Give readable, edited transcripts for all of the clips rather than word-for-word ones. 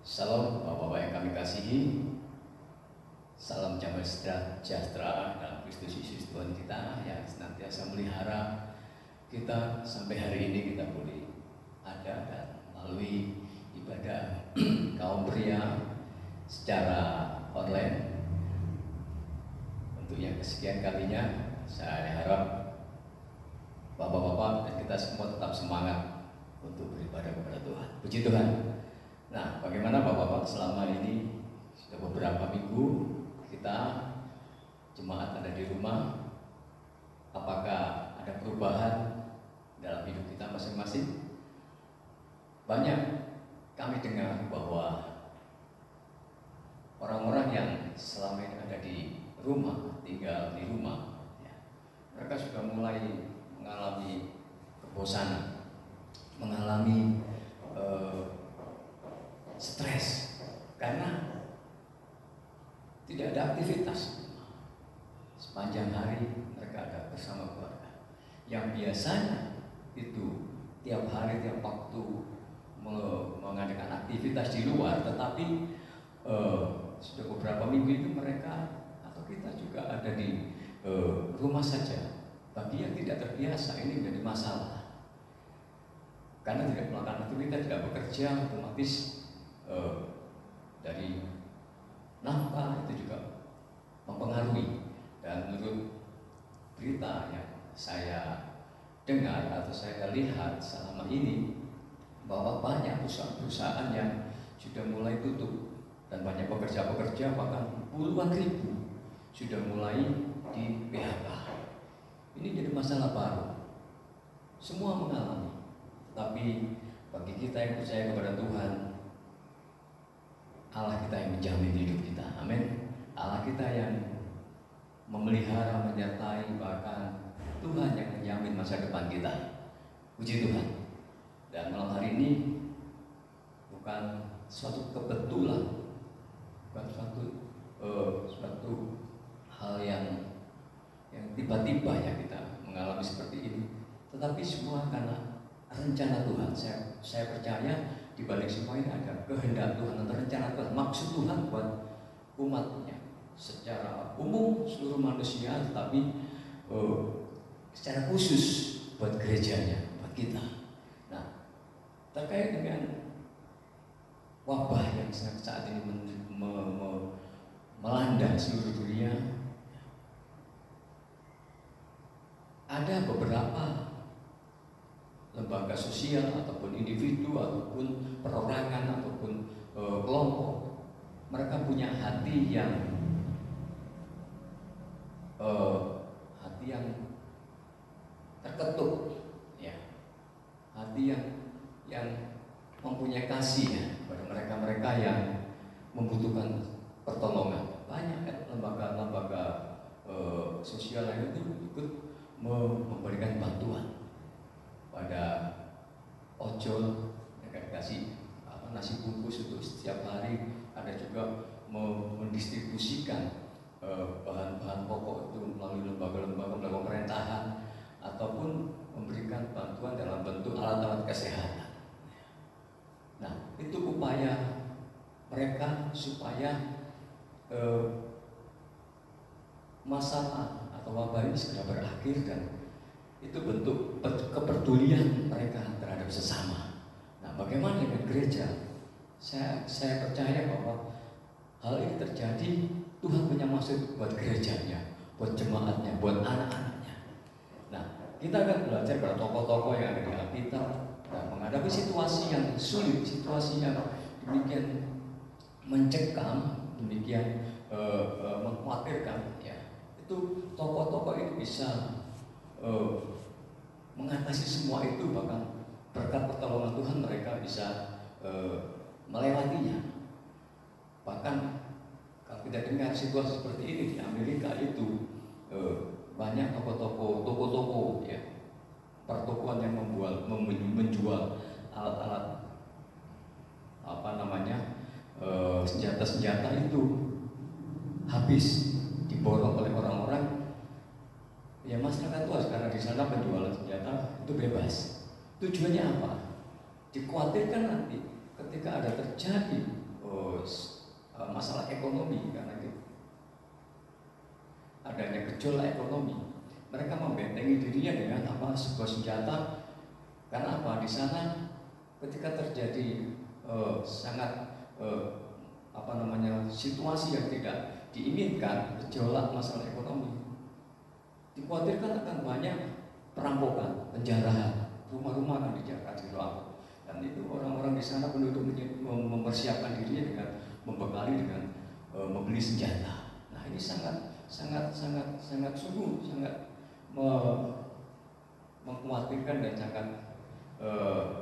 Salam Bapak-Bapak yang kami kasihi. Salam damai sejahtera dalam Kristus Yesus Tuhan kita yang senantiasa melihara kita sampai hari ini kita boleh ada dan melalui ibadah kaum pria secara online. Untuk yang kesekian kalinya, saya harap Bapak-bapak dan kita semua tetap semangat untuk beribadah kepada Tuhan. Puji Tuhan. Nah, bagaimana Bapak-bapak selama ini sudah beberapa minggu kita jemaat ada di rumah? Apakah ada perubahan dalam hidup kita masing-masing? Banyak kami dengar bahwa orang-orang yang selama ini ada di rumah, tinggal di rumah, ya, mereka sudah mulai mengalami kebosanan, mengalami stres karena tidak ada aktivitas. Sepanjang hari mereka ada bersama keluarga. Yang biasanya itu tiap hari, tiap waktu mengadakan aktivitas di luar, tetapi sudah beberapa minggu itu mereka atau kita juga ada di rumah saja. Bagi yang tidak terbiasa ini menjadi masalah. Karena tidak melakukan aktivitas, tidak bekerja, otomatis dari nafkah itu juga mempengaruhi. Dan menurut berita yang saya dengar atau saya lihat selama ini bahwa banyak perusahaan-perusahaan yang sudah mulai tutup dan banyak pekerja-pekerja bahkan puluhan ribu sudah mulai di PHK. Ini jadi masalah baru. Semua mengalami. Tapi bagi kita yang percaya kepada Tuhan, Allah kita yang menjamin hidup kita. Amin. Allah kita yang memelihara, menyertai, bahkan Tuhan yang menjamin masa depan kita. Puji Tuhan. Dan malam hari ini bukan suatu kebetulan, bukan suatu hal yang tiba-tiba ya kita mengalami seperti ini, tetapi semua karena rencana Tuhan. Saya percaya di balik semua ini ada kehendak Tuhan atau rencana Tuhan, maksud Tuhan buat umatnya secara umum seluruh manusia, tetapi secara khusus buat gerejanya, buat kita. Nah, terkait dengan wabah yang saat ini melanda seluruh dunia, ada beberapa lembaga sosial ataupun individu ataupun perorangan ataupun kelompok, mereka punya hati yang terketuk, ya, hati yang mempunyai kasih ya pada mereka-mereka yang membutuhkan pertolongan. Banyak lembaga-lembaga sosial lain itu ikut memberikan bantuan pada ojol, mereka dikasih nasi bungkus untuk setiap hari. Ada juga mendistribusikan bahan-bahan pokok itu melalui lembaga-lembaga pemerintahan ataupun memberikan bantuan dalam bentuk alat-alat kesehatan. Nah, itu upaya mereka supaya masalah atau wabah ini segera berakhir, dan itu bentuk kepedulian mereka terhadap sesama. Nah, bagaimana dengan gereja? Saya percaya bahwa hal ini terjadi, Tuhan punya maksud buat gerejanya, buat jemaatnya, buat anak-anaknya. Nah, kita akan belajar pada tokoh-tokoh yang ada di Alkitab dan menghadapi situasi yang sulit, situasi yang demikian mencekam, demikian mengkhawatirkan, ya. Itu tokoh-tokoh ini bisa mengatasi semua itu, bahkan berkat pertolongan Tuhan mereka bisa melewatinya. Bahkan kalau kita dengar situasi seperti ini di Amerika itu banyak toko-toko ya, pertokoan yang menjual alat-alat senjata-senjata itu habis diborong oleh orang-orang. Ya, masyarakat luas karena di sana penjualan senjata itu bebas. Tujuannya apa? Dikhawatirkan nanti ketika ada terjadi masalah ekonomi, karena itu adanya gejolak ekonomi. Mereka membentengi dirinya dengan sebuah senjata. Karena apa? Di sana ketika terjadi situasi yang tidak diinginkan, gejolak masalah ekonomi, dikhawatirkan akan banyak perampokan, penjarahan, rumah-rumah akan dijaga, dirampok. Dan itu orang-orang di sana penduduk mempersiapkan dirinya dengan membekali dengan membeli senjata. Nah, ini sangat mengkhawatirkan dan sangat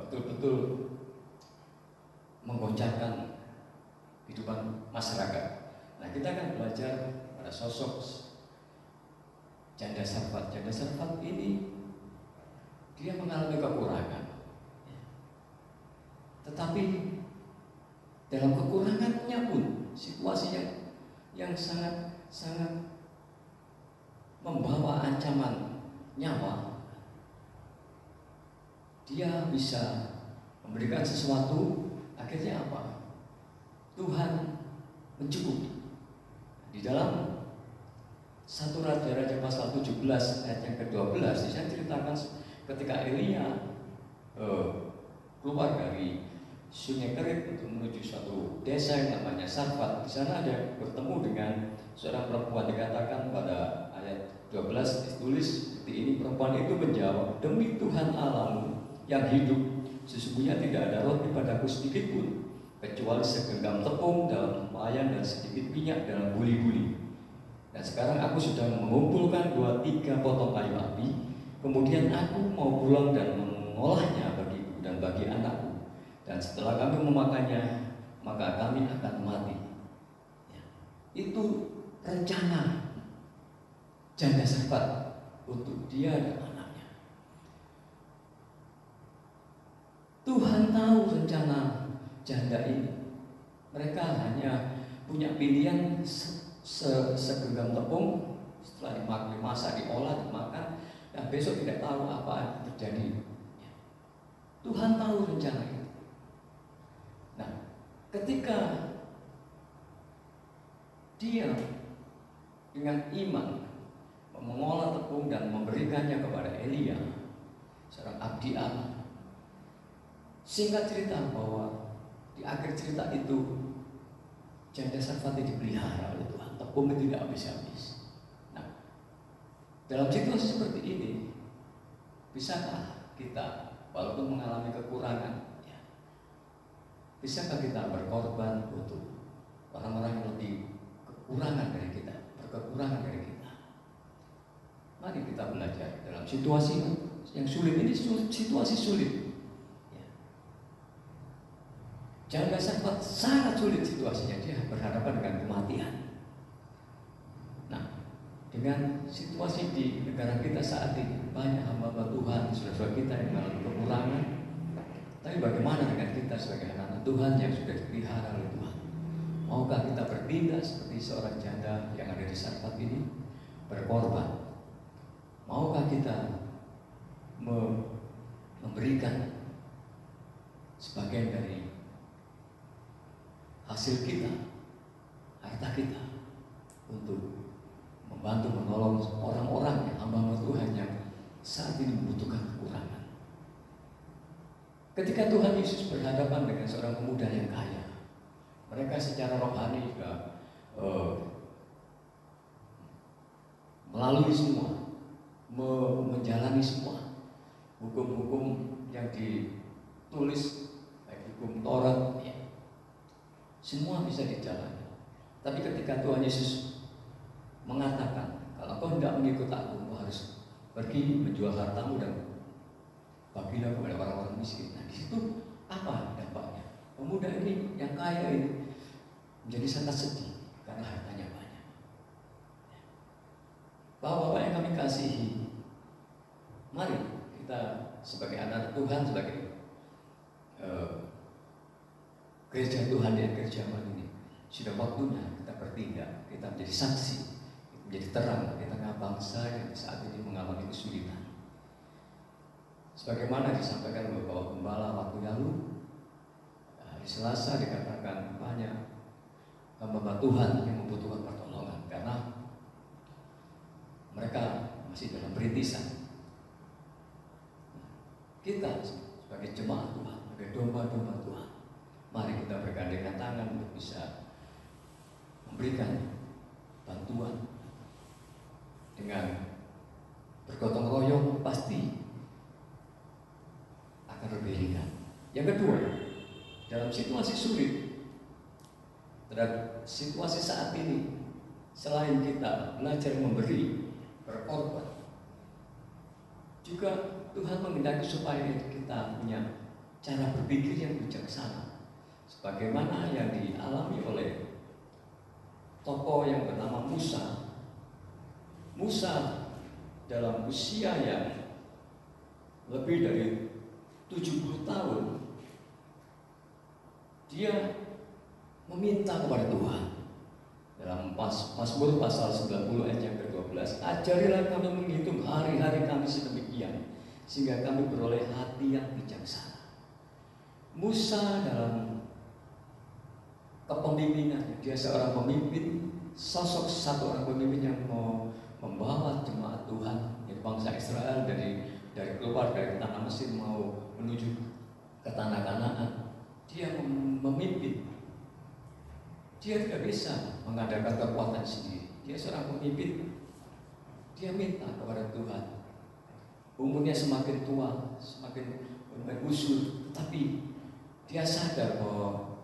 betul-betul menggoncangkan kehidupan masyarakat. Nah, kita akan belajar pada sosok janda Sarfat. Janda Sarfat ini dia mengalami kekurangan, tetapi dalam kekurangannya pun situasinya yang sangat membawa ancaman nyawa, dia bisa memberikan sesuatu. Akhirnya apa? Tuhan mencukupi. Di dalam 1 Raja-Raja pasal 17 ayat yang ke-12, saya ceritakan ketika Elia keluar dari Sungai Kerit untuk menuju suatu desa yang namanya Sarfat. Di sana ada bertemu dengan seorang perempuan. Dikatakan pada ayat 12 ditulis seperti ini, perempuan itu menjawab, demi Tuhan Allahmu yang hidup, sesungguhnya tidak ada roti padaku sedikit pun, kecuali segenggam tepung dalam tempayan dan sedikit minyak dalam buli-buli. Dan sekarang aku sudah mengumpulkan 2-3 potong kayu api, kemudian aku mau pulang dan mengolahnya bagiku dan bagi anakku. Dan setelah kami memakannya, maka kami akan mati. Ya. Itu rencana janda Sarfat untuk dia dan anaknya. Tuhan tahu rencana janda ini. Mereka hanya punya pilihan segenggam tepung, setelah dimasak, diolah, dimakan, dan besok tidak tahu apa yang terjadi. Tuhan tahu rencana itu. Nah, ketika dia dengan iman mengolah tepung dan memberikannya kepada Elia, seorang abdi Allah, singkat cerita bahwa di akhir cerita itu janda Sarfat dipelihara oleh Tuhan. Tepung itu tidak habis-habis. Nah, dalam situasi seperti ini, bisakah kita walaupun mengalami kekurangan, bisakah kita berkorban untuk orang-orang yang lebih kekurangan dari kita, berkekurangan dari kita? Mari kita belajar dalam situasi yang sulit ini, situasi sulit. Janda Sarfat sangat sulit situasinya, dia berhadapan dengan kematian. Nah, dengan situasi di negara kita saat ini, banyak hamba-hamba Tuhan, saudara-saudara kita yang mengalami kekurangan. Tapi bagaimana dengan kita sebagai anak-anak Tuhan yang sudah dipelihara oleh Tuhan? Maukah kita bertindak seperti seorang janda yang ada di Sarfat ini, berkorban? Maukah kita memberikan sebagian dari hasil kita, harta kita, untuk membantu menolong orang-orang yang hamba-hamba Tuhan yang saat ini membutuhkan kekurangan? Ketika Tuhan Yesus berhadapan dengan seorang pemuda yang kaya, mereka secara rohani juga melalui semua, menjalani semua hukum-hukum yang ditulis, baik hukum Taurat, semua bisa dijalani. Tapi ketika Tuhan Yesus mengatakan, kalau kau tidak mengikut aku, kau harus pergi menjual hartamu dan bagilah kepada orang-orang miskin. Nah, di situ apa dampaknya? Pemuda ini yang kaya ini menjadi sangat sedih karena hartanya banyak. Bapak-bapak yang kami kasihi, mari kita sebagai anak Tuhan, sebagai gereja Tuhan di akhir zaman ini, sudah waktunya kita bertindak, kita menjadi saksi, menjadi terang di tengah bangsa yang saat ini mengalami kesulitan. Sebagaimana disampaikan oleh Bapak Gembala waktu lalu, Hari Selasa dikatakan banyak hamba Tuhan yang membutuhkan pertolongan karena mereka masih dalam perintisan. Kita sebagai jemaat Tuhan, sebagai domba-domba Tuhan, mari kita bergandengan tangan untuk bisa memberikan bantuan dengan bergotong royong, pasti akan lebih ringan. Yang kedua, dalam situasi sulit, terhadap situasi saat ini, selain kita belajar memberi, berkorban, juga Tuhan menghendaki supaya kita punya cara berpikir yang bijaksana, sebagaimana yang dialami oleh tokoh yang bernama Musa. Musa dalam usia yang lebih dari 70 tahun, dia meminta kepada Tuhan. Dalam Mazmur pasal 90 ayat yang ke-12, ajarilah kami menghitung hari-hari kami sedemikian, sehingga kami beroleh hati yang bijaksana. Musa dalam kepemimpinannya, dia seorang pemimpin, sosok satu orang pemimpin yang mau membawa jemaat Tuhan, bangsa Israel dari keluar dari tanah Mesir mau menuju ke tanah Kanaan. Dia memimpin. Dia tidak bisa mengadakan kekuatan sendiri. Dia seorang pemimpin. Dia minta kepada Tuhan. Umurnya semakin tua, semakin usul, tapi dia sadar bahwa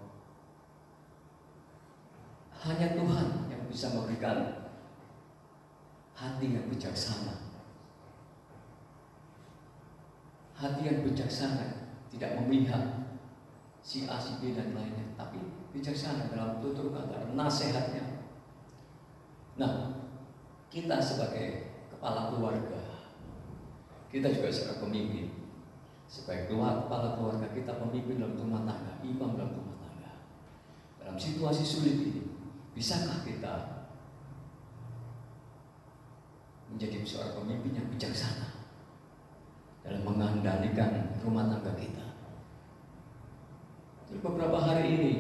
hanya Tuhan yang bisa memberikan hati yang bijaksana. Hati yang bijaksana, tidak memihak si A, si B dan lainnya, tapi bijaksana dalam tutur kata, nasihatnya. Nah, kita sebagai kepala keluarga, kita juga sebagai pemimpin, sebagai kepala keluarga, kita pemimpin dalam rumah tangga, imam dalam rumah tangga. Dalam situasi sulit ini, bisakah kita menjadi seorang pemimpin yang bijaksana dalam mengendalikan rumah tangga kita? Jadi beberapa hari ini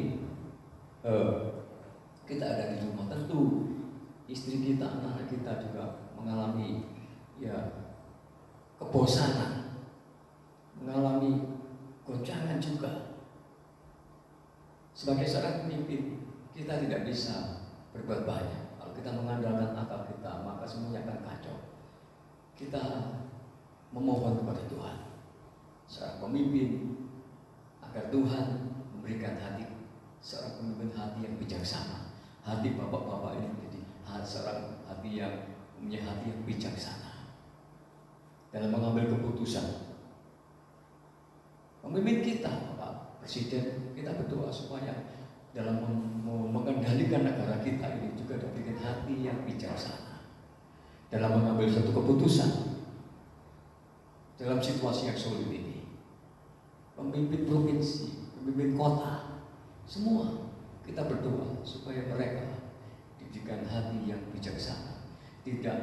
kita ada di rumah, tentu istri kita, anak-anak kita juga mengalami kebosanan, mengalami goncangan juga. Sebagai seorang pemimpin, kita tidak bisa berbuat banyak. Kalau kita mengandalkan akal kita, maka semuanya akan kacau. Kita memohon kepada Tuhan, seorang pemimpin, agar Tuhan memberikan hati seorang pemimpin, hati yang bijaksana. Hati bapak-bapak ini menjadi seorang hati yang punya hati yang bijaksana dalam mengambil keputusan. Pemimpin kita, Bapak Presiden, kita berdoa supaya dalam mengendalikan negara kita ini juga diberikan hati yang bijaksana dalam mengambil satu keputusan dalam situasi yang sulit ini. Pemimpin provinsi, pemimpin kota, semua kita berdoa supaya mereka diberikan hati yang bijaksana, tidak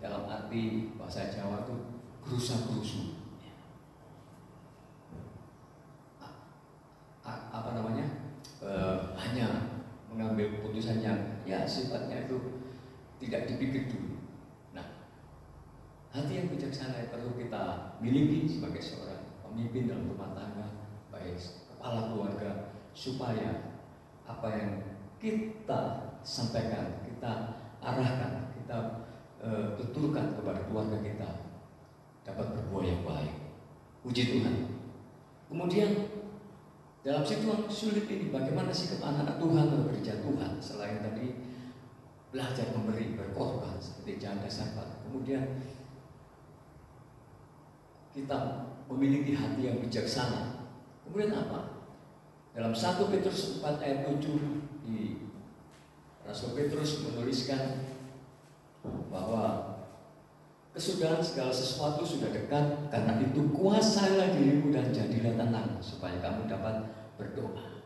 dalam arti bahasa Jawa itu gerusa-gerusu, hanya mengambil keputusan yang sifatnya itu tidak dipikir dulu. Nah, hati yang bijaksana yang perlu kita miliki sebagai seorang pemimpin dalam rumah tangga, baik kepala keluarga, supaya apa yang kita sampaikan, kita arahkan, kita tuturkan kepada keluarga kita dapat berbuah yang baik. Puji Tuhan. Kemudian dalam situasi sulit ini, bagaimana sikap anak-anak Tuhan bekerja Tuhan selain tadi belajar memberi, berkorban seperti janda sahabat. Kemudian kita memiliki hati yang bijaksana. Kemudian apa? Dalam 1 Petrus 4 ayat 7 di Rasul Petrus menuliskan bahwa kesudahan segala sesuatu sudah dekat, karena itu kuasailah dirimu dan jadilah tenang supaya kamu dapat berdoa.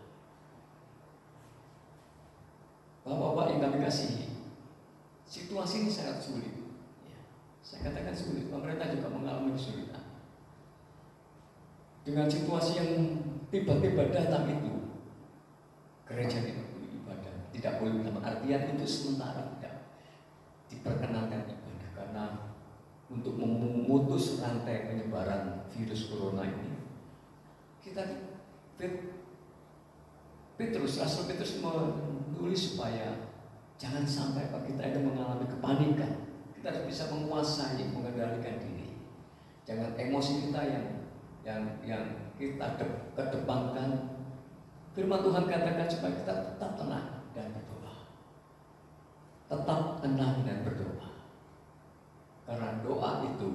Bapak-bapak yang kami kasihi, situasi ini sangat sulit. Saya katakan sulit, pemerintah juga mengalami kesulitan. Dengan situasi yang tiba-tiba datang itu, gereja tidak boleh ibadah, tidak boleh dalam artian untuk sementara tidak diperkenankan ibadah karena untuk memutus rantai penyebaran virus corona ini. Rasul Petrus menulis supaya jangan sampai kita itu mengalami kepanikan. Kita harus bisa menguasai, mengendalikan diri. Jangan emosi kita yang kita kedepankan. Firman Tuhan katakan supaya kita tetap tenang dan berdoa. Tetap tenang dan berdoa. Karena doa itu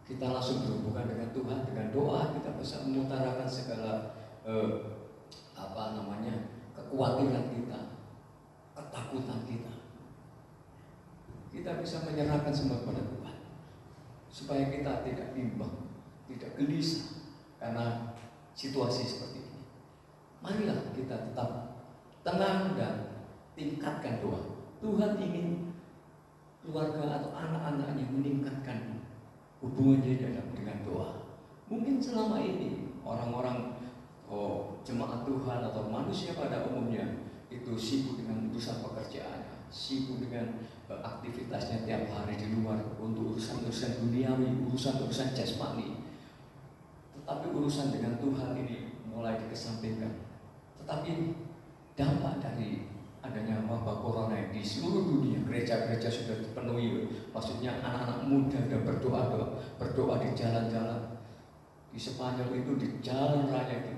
kita langsung berhubungan dengan Tuhan. Dengan doa kita bisa mengutarakan segala kekhawatiran kita, ketakutan kita. Kita bisa menyerahkan semua kepada Tuhan supaya kita tidak bimbang, tidak gelisah karena situasi seperti ini. Marilah kita tetap tenang dan tingkatkan doa. Tuhan ingin keluarga atau anak-anaknya meningkatkan hubungannya dengan doa. Mungkin selama ini orang-orang jemaat Tuhan atau manusia pada umumnya itu sibuk dengan urusan pekerjaannya, sibuk dengan aktivitasnya tiap hari di luar untuk urusan-urusan duniawi, urusan-urusan jasmani. Tetapi urusan dengan Tuhan ini mulai dikesampingkan. Tetapi dampak dari adanya wabah corona di seluruh dunia, gereja-gereja sudah dipenuhi. Maksudnya anak-anak muda sudah berdoa di jalan-jalan. Di Spanyol itu di jalan raya itu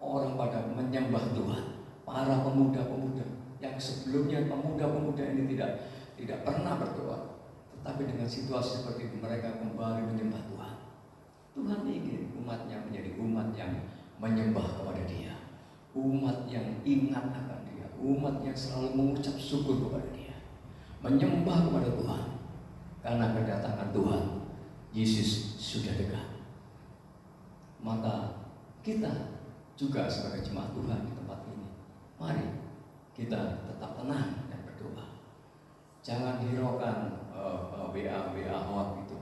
orang pada menyembah Tuhan. Para pemuda-pemuda yang sebelumnya pemuda-pemuda ini tidak pernah berdoa, tetapi dengan situasi seperti itu mereka kembali menyembah Tuhan. Tuhan ingin umatnya menjadi umat yang menyembah kepada Dia, umat yang ingat akan Dia, umat yang selalu mengucap syukur kepada Dia, menyembah kepada Tuhan, karena kedatangan Tuhan Yesus sudah dekat. Maka kita juga sebagai jemaat Tuhan di tempat ini, mari kita tetap tenang dan berdoa. Jangan hiraukan WA hoax itu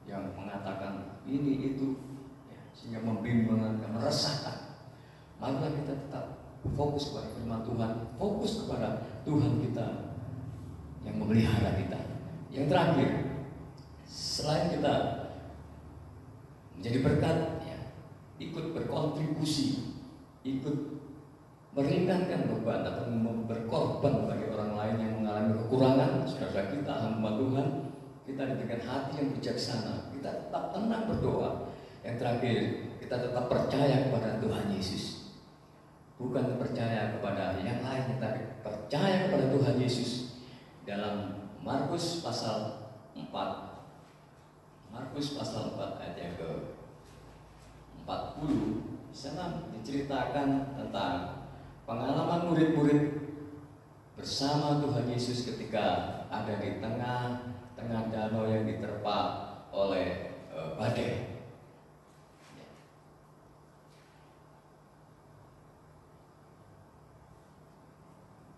yang mengatakan ini itu ya, sehingga membimbangkan dan meresahkan. Marilah kita tetap fokus kepada firman Tuhan, fokus kepada Tuhan kita yang memelihara kita. Yang terakhir, selain kita menjadi berkat, ya, ikut berkontribusi, ikut meringankan beban atau berkorban bagi orang lain yang mengalami kekurangan. Saudara kita, hamba Tuhan, kita diberikan hati yang bijaksana. Kita tetap tenang berdoa. Yang terakhir, kita tetap percaya kepada Tuhan Yesus. Bukan percaya kepada yang lain, tapi percaya kepada Tuhan Yesus. Dalam Markus pasal 4, Markus pasal 4 ayat yang ke-40, di sana diceritakan tentang pengalaman murid-murid bersama Tuhan Yesus ketika ada di tengah danau yang diterpa oleh badai.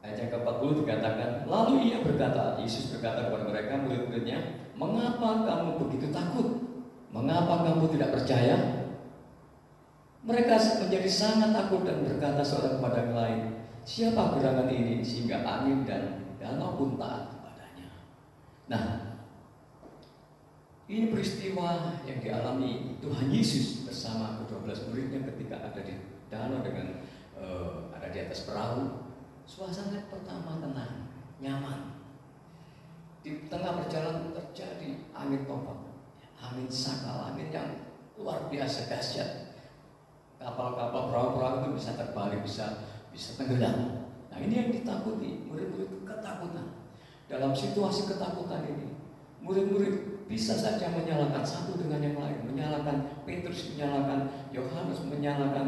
Ayat yang ke-40 dikatakan, lalu ia berkata, Yesus berkata kepada mereka, murid-muridnya, mengapa kamu begitu takut? Mengapa kamu tidak percaya? Mereka menjadi sangat takut dan berkata seorang kepada yang lain, siapa gerangan ini sehingga angin dan danau pun taat kepadanya? Nah, ini peristiwa yang dialami Tuhan Yesus bersama ke-12 muridnya ketika ada di danau dengan ada di atas perahu. Suasana pertama tenang, nyaman. Di tengah perjalanan terjadi angin tombak, angin sakal, angin yang luar biasa dahsyat. Kapal-kapal perahu-perahu itu bisa terbalik, bisa tenggelam. Nah, ini yang ditakuti, murid-murid ketakutan. Dalam situasi ketakutan ini, murid-murid bisa saja menyalahkan satu dengan yang lain, menyalahkan Petrus, menyalahkan Yohanes, menyalahkan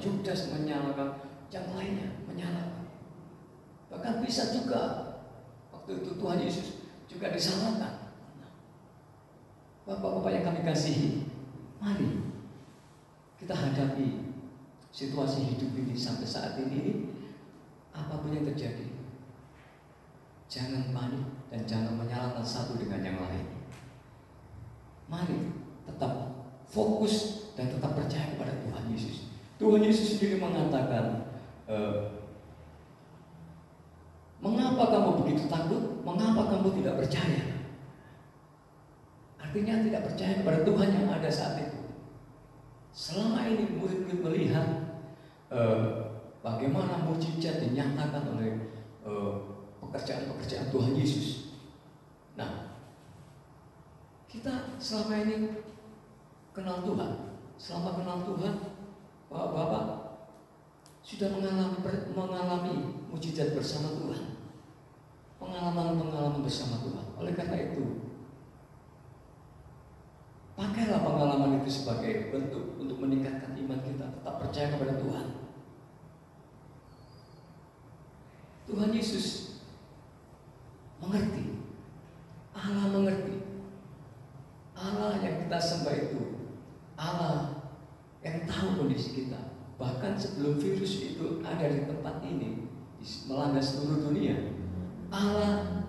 Judas, menyalahkan yang lainnya, menyalahkan. Bahkan bisa juga waktu itu Tuhan Yesus juga disalahkan. Bapak-bapak yang kami kasihi, mari kita hadapi situasi hidup ini sampai saat ini. Apapun yang terjadi, jangan panik dan jangan menyalahkan satu dengan yang lain. Mari tetap fokus dan tetap percaya kepada Tuhan Yesus. Tuhan Yesus sendiri mengatakan, mengapa kamu begitu takut? Mengapa kamu tidak percaya? Artinya tidak percaya kepada Tuhan yang ada saat itu. Selama ini murid-murid melihat bagaimana mukjizat dinyatakan oleh pekerjaan-pekerjaan Tuhan Yesus. Nah, kita selama ini kenal Tuhan. Selama kenal Tuhan, Bapak sudah mengalami mukjizat bersama Tuhan, pengalaman bersama Tuhan. Oleh karena itu, pakailah pengalaman itu sebagai bentuk untuk meningkatkan iman kita, tetap percaya kepada Tuhan. Tuhan Yesus mengerti, Allah mengerti. Allah yang kita sembah itu Allah yang tahu kondisi kita. Bahkan sebelum virus itu ada di tempat ini, melanda seluruh dunia, Allah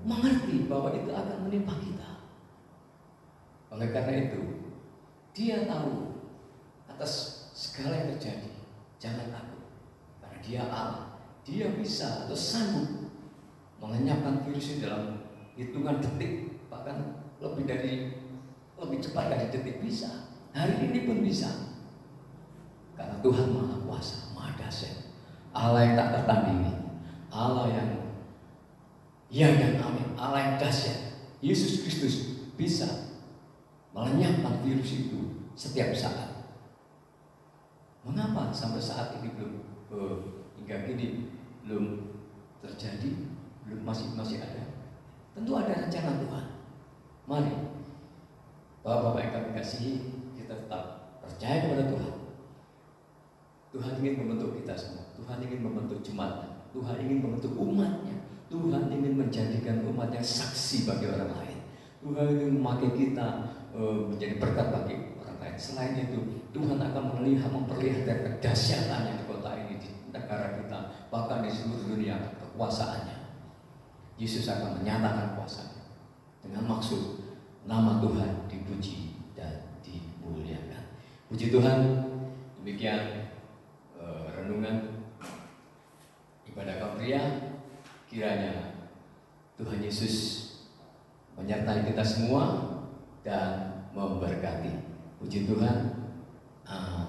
mengerti bahwa itu akan menimpa kita. Oleh karena itu, Dia tahu atas segala yang terjadi. Jangan takut, karena Dia Allah. Dia bisa atau sanggup mengenyapkan virus ini dalam hitungan detik, bahkan lebih cepat dari detik bisa. Hari ini pun bisa. Karena Tuhan Maha Kuasa, Maha Dahsyat, Allah yang tak tertandingi, Allah yang ya dan amin, Allah yang dahsyat. Yesus Kristus bisa melenyapkan virus itu setiap saat. Mengapa sampai saat ini belum hingga kini belum terjadi, masih ada? Tentu ada rencana Tuhan. Mari Bapak-bapak yang kami kasihi, kita tetap percaya kepada Tuhan. Tuhan ingin membentuk kita semua. Tuhan ingin membentuk jemaatnya. Tuhan ingin membentuk umatnya. Tuhan ingin menjadikan umatnya saksi bagi orang lain. Tuhan ingin memakai kita menjadi berkat bagi orang lain. Selain itu, Tuhan akan memperlihatkan kedahsyatannya di kota ini, di negara kita, bahkan di seluruh dunia, kekuasaannya. Yesus akan menyatakan kuasanya dengan maksud nama Tuhan dipuji dan dimuliakan. Puji Tuhan. Demikian renungan ibadah Kapria. Kiranya Tuhan Yesus menyertai kita semua dan memberkati. Puji Tuhan. Amin.